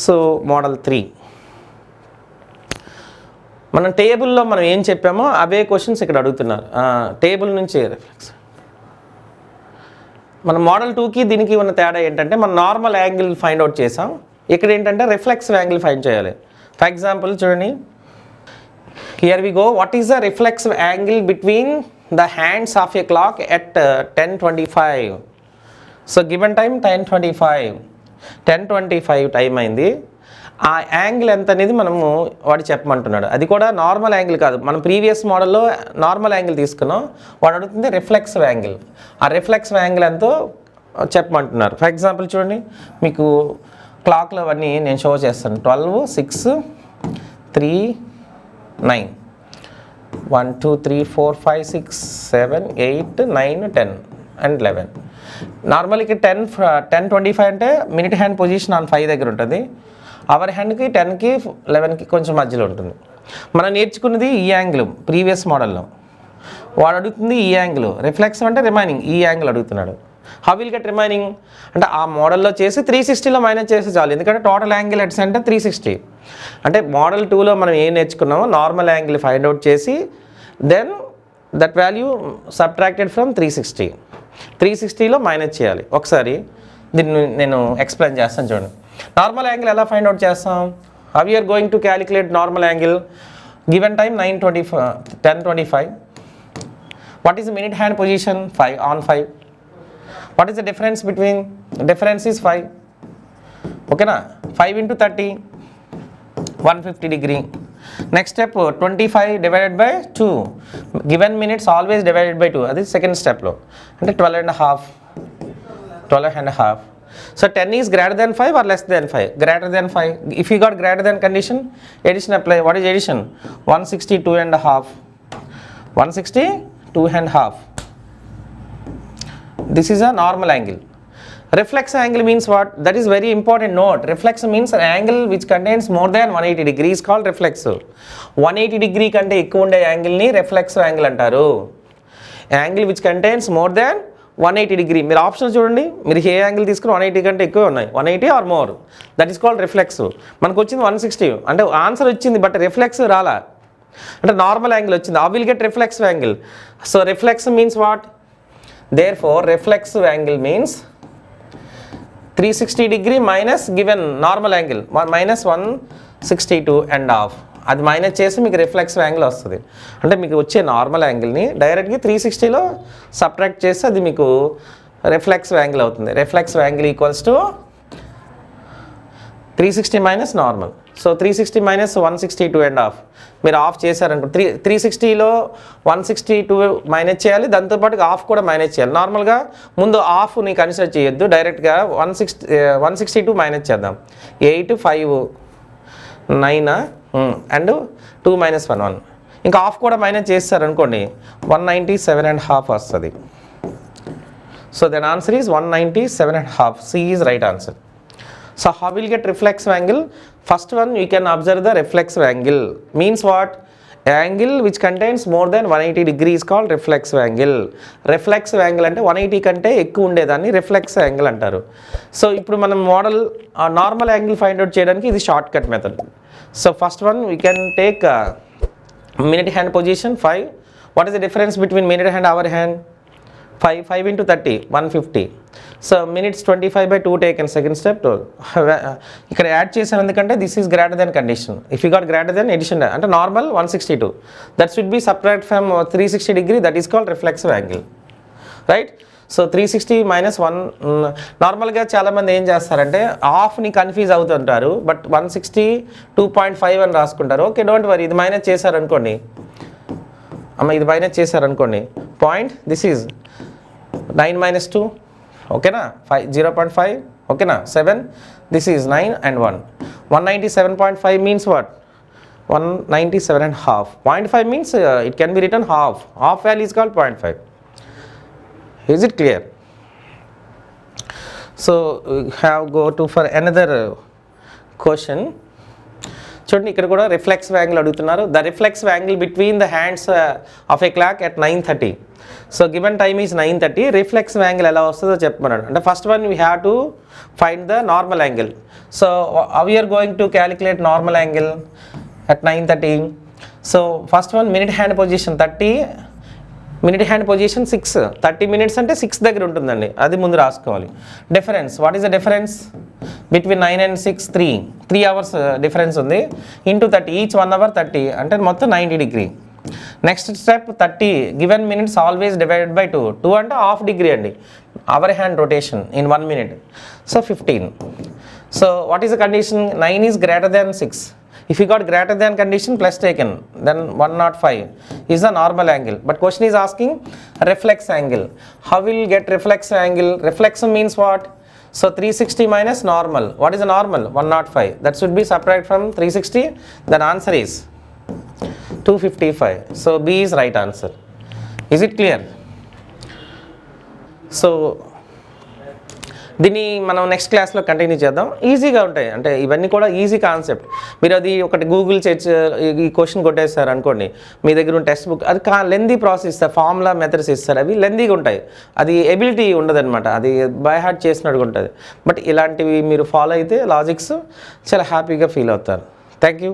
So model 3 మనం టేబుల్లో మనం ఏం చెప్పామో అవే క్వశ్చన్స్ ఇక్కడ అడుగుతున్నారు. టేబుల్ నుంచి రిఫ్లెక్స్. మన మోడల్ 2కి దీనికి ఉన్న తేడా ఏంటంటే మనం నార్మల్ యాంగిల్ ఫైండ్ అవుట్ చేసాం. ఇక్కడ ఏంటంటే రిఫ్లెక్సివ్ యాంగిల్ ఫైండ్ చేయాలి. ఫర్ ఎగ్జాంపుల్ చూడండి, here we go. What is the reflexive angle between the hands of a clock at 10:25? So given time 10:25 time అయింది. ఆ యాంగిల్ ఎంత అనేది మనము వాడు చెప్పమంటున్నాడు. అది కూడా నార్మల్ యాంగిల్ కాదు, మనం ప్రీవియస్ మోడల్లో నార్మల్ యాంగిల్ తీసుకున్నాం. వాడు అడుగుతుంది రిఫ్లెక్సివ్ యాంగిల్. ఆ రిఫ్లెక్సివ్ యాంగిల్ ఎంతో చెప్పమంటున్నారు. ఫర్ ఎగ్జాంపుల్ చూడండి, మీకు క్లాక్లో అవన్నీ నేను షో చేస్తాను. 12, 6, 3, 9, 1, 2, 3, 4, 5, 6, 7, 8, 9, 10 and 11. నార్మల్ ఇక్కడ 10:25 అంటే మినిట్ హ్యాండ్ పొజిషన్ ఆన్ 5 దగ్గర ఉంటుంది. అవర్ హ్యాండ్కి 10కి 11కి కొంచెం మధ్యలో ఉంటుంది. మనం నేర్చుకున్నది ఈ యాంగిల్ ప్రీవియస్ మోడల్లో. వాడు అడుగుతుంది ఈ యాంగిల్. రిఫ్లెక్సివ్ అంటే రిమైనింగ్ ఈ యాంగిల్ అడుగుతున్నాడు. హౌ విల్ గెట్ రిమైనింగ్ అంటే ఆ మోడల్లో చేసి 360లో మైనస్ చేసి చాలు. ఎందుకంటే టోటల్ యాంగిల్ ఎట్ సెంటర్ 360. అంటే మోడల్ 2లో మనం ఏం నేర్చుకున్నామో నార్మల్ యాంగిల్ ఫైండ్ అవుట్ చేసి then that value subtracted from 360. 360లో మైనస్ చేయాలి. ఒకసారి దీన్ని నేను ఎక్స్ప్లెయిన్ చేస్తాను చూడండి. నార్మల్ యాంగిల్ ఎలా ఫైండ్ అవుట్ చేస్తాం? How you are going to calculate normal angle? Given time 10:25. What is the minute hand position? 5. What is the difference between? The difference is 5. Okay na? 5 into 30, 150 degree. Next step, 25 divided by 2. Given minutes always divided by 2. That is second step lo. And 12 and a half. 12 and a half. So 10 is greater than 5 or less than 5? Greater than 5. If you got greater than condition, addition apply. What is addition? 162 and a half. 162 and a half. This is a normal angle. Reflex angle means what? That is very important note. Reflex means an angle which contains more than 180 degrees called reflexive. 180 degree కంటే ఎక్కువ ఉండే యాంగిల్ని reflexive angle అంటారు. Angle which contains more than 180 degree. మీరు option చూడండి, మీరు ఏ angle తీసుకుని 180 కంటే ఎక్కువ ఉన్నాయి, 180 or more, that is called reflexive. మనకు వచ్చింది 160 అంటే ఆన్సర్ వచ్చింది, బట్ రిఫ్లెక్సివ్ రాలా. అంటే నార్మల్ యాంగిల్ వచ్చింది. I will get reflexive angle. So reflexive means what? Therefore reflexive angle means 360 degree minus given normal angle minus 162 and half. అది minus చేసి మీకు రిఫ్లెక్సివ్ యాంగిల్ వస్తుంది. అంటే మీకు వచ్చే నార్మల్ యాంగిల్ని డైరెక్ట్గా 360లో సబ్ట్రాక్ట్ చేస్తే అది మీకు రిఫ్లెక్సివ్ యాంగిల్ అవుతుంది. Reflexive angle equals to 360 minus normal. So 360 minus 162 and half. మీరు ఆఫ్ చేశారనుకో 360లో 162 మైనస్ చేయాలి, దాంతోపాటు ఆఫ్ కూడా మైనస్ చేయాలి. నార్మల్గా ముందు ఆఫ్ని కన్సిడర్ చేయొద్దు, డైరెక్ట్గా 162 మైనస్ చేద్దాం. 8, 5, 9 అండ్ 2 మైనస్ 1. ఇంకా ఆఫ్ కూడా మైనస్ చేస్తారనుకోండి 197 and half వస్తుంది. So then answer is 197 and half. C is right answer. So how will get reflexive angle? First one you can observe the reflexive angle. Means what? Angle which contains more than 180 degree is called reflexive angle. Reflexive angle అంటే 180 కంటే ఎక్కువ ఉండేదాన్ని reflexive angle అంటారు. So ఇప్పుడు మనం model normal angle find out చేయడానికి ఇది short cut method. So first one we can take minute hand position 5. What is the difference between minute hand hour hand? 5 into 30, 150. So minutes 25/2 taken. Second step ఇక్కడ add చేసాను ఎందుకంటే this is greater then condition. If you got greater then addition అంటే normal 162, that should be separate from 360 degree, that is called reflexive angle, right? So 360 minus 1. నార్మల్గా చాలామంది ఏం చేస్తారంటే హాఫ్ని confuse అవుతుంటారు, but 162.5 అని రాసుకుంటారు. ఓకే, డోంట్ వరీ, ఇది minus చేశారనుకోండి అమ్మ, ఇది మైనస్ చేశారనుకోండి పాయింట్, దిస్ ఈజ్ 9 minus 2, ఓకేనా, 0.5, ఓకేనా, 7, this is 9 and 1. 197.5 means what? 197 and half. 0.5 means it can be written half. Half value is called 0.5. Is it clear? So we have go to for another question. చూడండి ఇక్కడ కూడా reflex angle అడుగుతున్నారు. The reflex angle between the hands of a clock at 9:30. So given time is 9:30. Reflex angle ఎలా వస్తుందో చెప్పమన్నాడు. అంటే first one we have to find the normal angle. So how you are going to calculate normal angle at 9:30. So first one minute hand position 30, minute hand position 6. 30 minutes అంటే 6 దగ్గర ఉంటుందండి, అది ముందు రాసుకోవాలి. Difference, what is the difference between 9 and 6? 3 hours difference ఉంది. Into 30, each 1 hour 30 అంటే మొత్తం 90 degree. Next step 30 given minutes always divided by 2. 2 అంటే హాఫ్ డిగ్రీ అండి, hour hand rotation in 1 minute. So 15. So what is the condition? 9 is greater than 6. If you got greater than condition plus taken, then 105 is the normal angle. But question is asking reflex angle. How will you get reflex angle? Reflex means what? So 360 minus normal. What is the normal? 105. That should be subtracted from 360. Then answer is 255. So B is right answer. Is it clear? So దీన్ని మనం next క్లాస్లో continue చేద్దాం. ఈజీగా ఉంటాయి, అంటే ఇవన్నీ కూడా easy concept. మీరు అది ఒకటి గూగుల్ సెర్చ్ ఈ క్వశ్చన్ కొట్టేస్తారు అనుకోండి, మీ దగ్గర ఉన్న టెక్స్ట్ బుక్ అది లెందీ ప్రాసెస్ ఇస్తారు, ఫార్ములా మెథడ్స్ ఇస్తారు, అవి లెందీగా ఉంటాయి, అది ఎబిలిటీ ఉండదన్నమాట, అది బై హార్ట్ చేసినట్టుగా ఉంటుంది. బట్ ఇలాంటివి మీరు ఫాలో అయితే లాజిక్స్ చాలా హ్యాపీగా ఫీల్ అవుతారు. Thank you.